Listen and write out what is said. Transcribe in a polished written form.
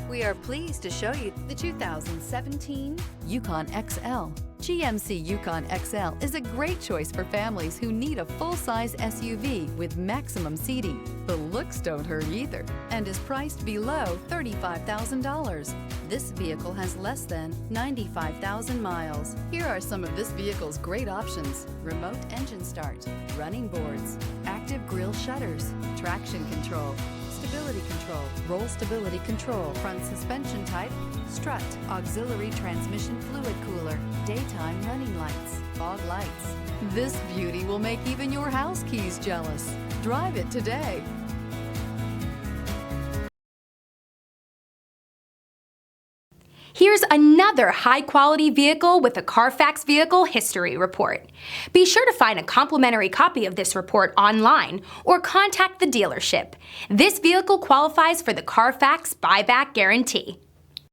We are pleased to show you the 2017 Yukon XL. GMC Yukon XL is a great choice for families who need a full-size SUV with maximum seating. The looks don't hurt either and is priced below $35,000. This vehicle has less than 95,000 miles. Here are some of this vehicle's great options: remote engine start, running boards, active grille shutters, traction control, stability control, roll stability control, front suspension type, strut, auxiliary transmission fluid cooler, daytime running lights, fog lights. This beauty will make even your house keys jealous. Drive it today. Here's another high-quality vehicle with a Carfax Vehicle History Report. Be sure to find a complimentary copy of this report online or contact the dealership. This vehicle qualifies for the Carfax Buyback Guarantee.